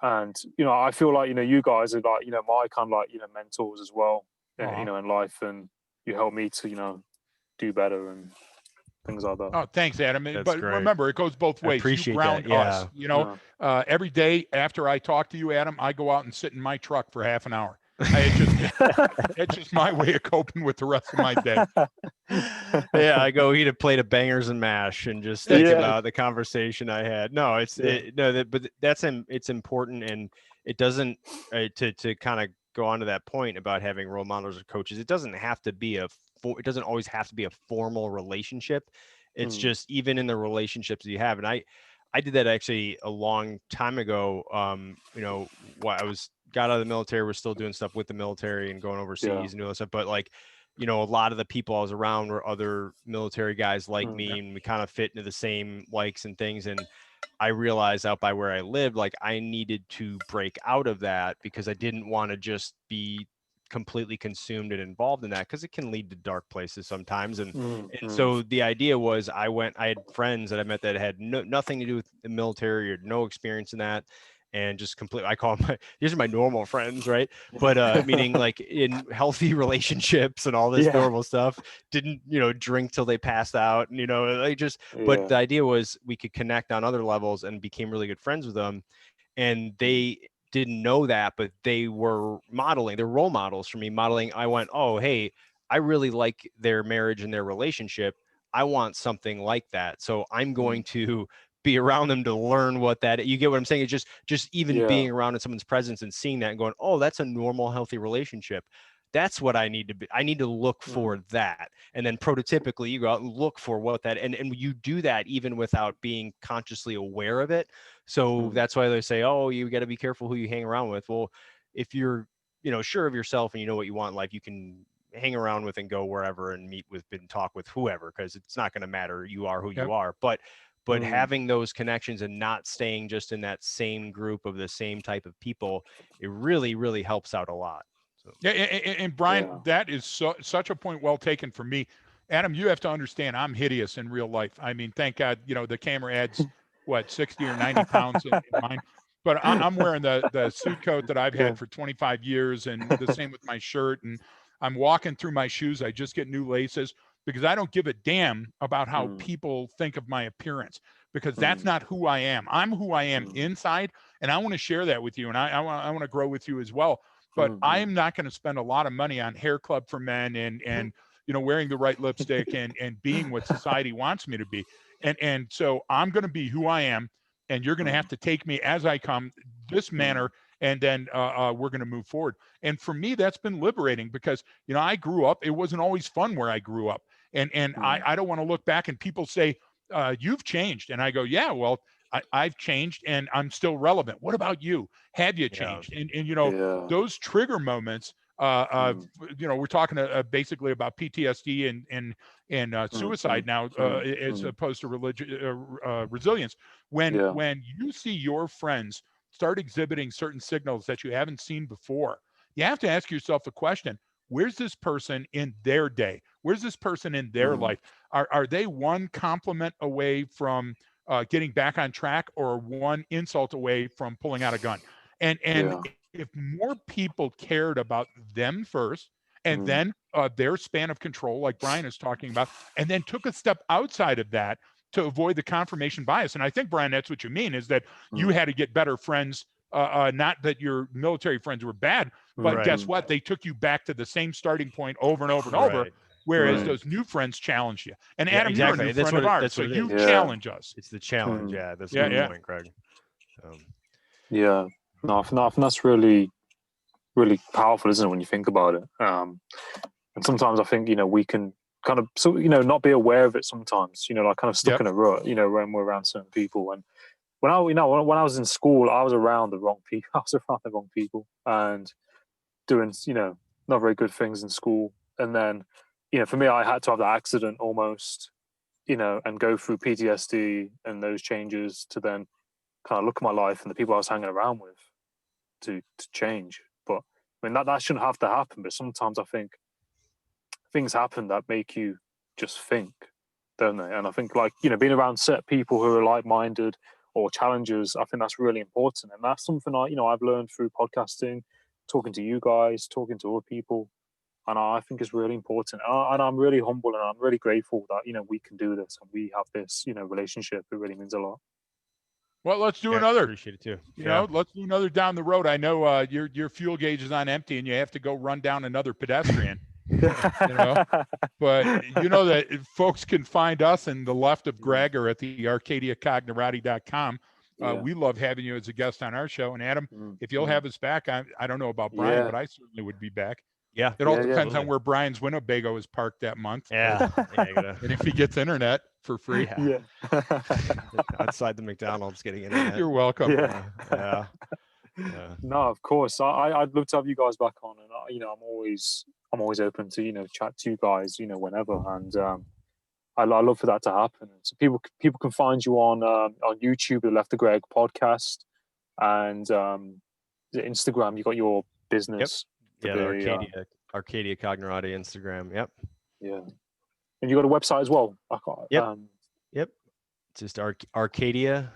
And you know, I feel like, you know, you guys are like, you know, my kind of like, you know, mentors as well, you know, in life, and you help me to, you know, do better and things like that. Oh, thanks, Adam. That's but great. Remember, it goes both ways. Appreciate you ground that. us. You know, every day after I talk to you, Adam, I go out and sit in my truck for half an hour. It's just my way of coping with the rest of my day. Yeah, I go eat a plate of bangers and mash and just think about the conversation I had. No, but it's important, and it doesn't to kind of go on to that point about having role models or coaches. It doesn't have to be it doesn't always have to be a formal relationship. It's just, even in the relationships that you have, and I did that actually a long time ago. You know, I got out of the military, we're still doing stuff with the military and going overseas and doing that stuff. But like, you know, a lot of the people I was around were other military guys like me, and we kind of fit into the same likes and things. And I realized out by where I lived, like I needed to break out of that, because I didn't want to just be completely consumed and involved in that, because it can lead to dark places sometimes. And so the idea was, I had friends that I met that had nothing to do with the military or no experience in that, and just completely, I call them these are my normal friends, right? But meaning like in healthy relationships and all this normal stuff, didn't, you know, drink till they passed out, and, you know, they just, but the idea was we could connect on other levels, and became really good friends with them. And they didn't know that, but they were modeling, they're role models for me, modeling. I went, oh, hey, I really like their marriage and their relationship. I want something like that. So I'm going to be around them to learn what that, you get what I'm saying? It's just even being around in someone's presence and seeing that and going, oh, that's a normal, healthy relationship. That's what I need to be. I need to look for that. And then prototypically you go out and look for what that, and you do that even without being consciously aware of it. So that's why they say, oh, you got to be careful who you hang around with. Well, if you're, you know, sure of yourself and you know what you want in life, you can hang around with and go wherever and meet with and talk with whoever, because it's not going to matter. You are who you are. But having those connections and not staying just in that same group of the same type of people, it really, really helps out a lot. So. Yeah, and Brian, that is such a point well taken for me. Adam, you have to understand, I'm hideous in real life. I mean, thank God, you know, the camera adds, 60 or 90 pounds in mine. But I'm wearing the suit coat that I've had for 25 years, and the same with my shirt. And I'm walking through my shoes. I just get new laces, because I don't give a damn about how people think of my appearance, because that's not who I am. I'm who I am inside, and I want to share that with you, and I want to grow with you as well. But I'm not going to spend a lot of money on hair club for men and you know, wearing the right lipstick and being what society wants me to be. And so I'm going to be who I am, and you're going to have to take me as I come, this manner, and then we're going to move forward. And for me, that's been liberating, because, you know, I grew up, it wasn't always fun where I grew up. And I don't want to look back and people say, you've changed. And I go, yeah, well, I've changed and I'm still relevant. What about you? Have you changed? And those trigger moments, we're talking basically about PTSD and suicide now, as opposed to resilience. When you see your friends start exhibiting certain signals that you haven't seen before, you have to ask yourself the question, where's this person in their day? Where's this person in their life? Are they one compliment away from getting back on track, or one insult away from pulling out a gun? And if more people cared about them first, and then their span of control, like Brian is talking about, and then took a step outside of that to avoid the confirmation bias. And I think, Brian, that's what you mean, is that you had to get better friends, not that your military friends were bad, but guess what? They took you back to the same starting point over and over and over. Whereas those new friends challenge you. And Adam, you're a new friend of ours, so you challenge us. It's the challenge. That's a good point, Greg. No, I think that's really, really powerful, isn't it, when you think about it? And sometimes I think, we can kind of, not be aware of it sometimes, like kind of stuck in a rut, when we're around certain people. And when I was in school, I was around the wrong people. I was around the wrong people and doing, not very good things in school. And then, for me, I had to have that accident almost, and go through PTSD and those changes to then kind of look at my life and the people I was hanging around with to change. But I mean, that shouldn't have to happen. But sometimes I think things happen that make you just think, don't they? And I think, like, being around set people who are like-minded or challengers, I think that's really important. And that's something I've learned through podcasting, talking to you guys, talking to other people. And I think it's really important. And I'm really humble and I'm really grateful that, we can do this and we have this, relationship. It really means a lot. Well, let's do another. Appreciate it too. Let's do another down the road. I know your fuel gauge is on empty and you have to go run down another pedestrian. But that folks can find us in the left of Gregg or at the ArcadiaCognerati.com. We love having you as a guest on our show. And Adam, if you'll have us back, I don't know about Brian, but I certainly would be back. Yeah. It all depends on where Brian's Winnebago is parked that month. Yeah. And if he gets internet for free. Outside the McDonald's getting internet. You're welcome. Yeah. No, of course. I'd love to have you guys back on, and I'm always open to chat to you guys whenever, and I love for that to happen. So people can find you on YouTube, the Left of Gregg podcast, and Instagram. You got your business. The Arcadia Cognerati Instagram. Yep. Yeah. And you got a website as well. Yep. It's just Arcadia,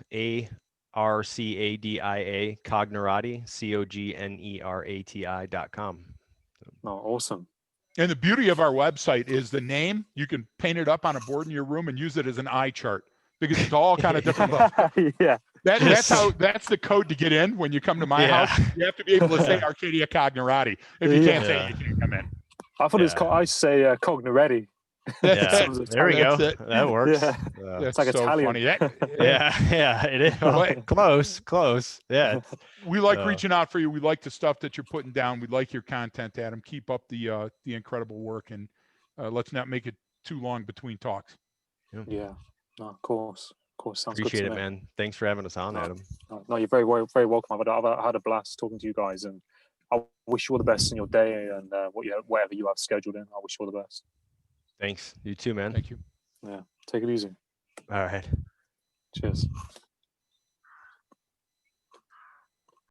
ARCADIA Cognerati, COGNERATI.com. Oh, awesome. And the beauty of our website is the name. You can paint it up on a board in your room and use it as an eye chart because it's all kind of different. That's the code to get in when you come to my house. You have to be able to say Arcadia Cognerati. If you can't say it, you can't come in. I thought it was I say Cogneretti. There we go. That works. It's like so Italian. funny. It is. Well, close. Yeah. We like reaching out for you. We like the stuff that you're putting down. We like your content, Adam. Keep up the incredible work, and let's not make it too long between talks. Yeah. No, of course. Sounds Appreciate good it, man. Thanks for having us on, Adam. No, you're very, very welcome. I've had a blast talking to you guys, and I wish you all the best in your day and whatever you have scheduled in. I wish you all the best. Thanks. You too, man. Thank you. Yeah. Take it easy. All right. Cheers.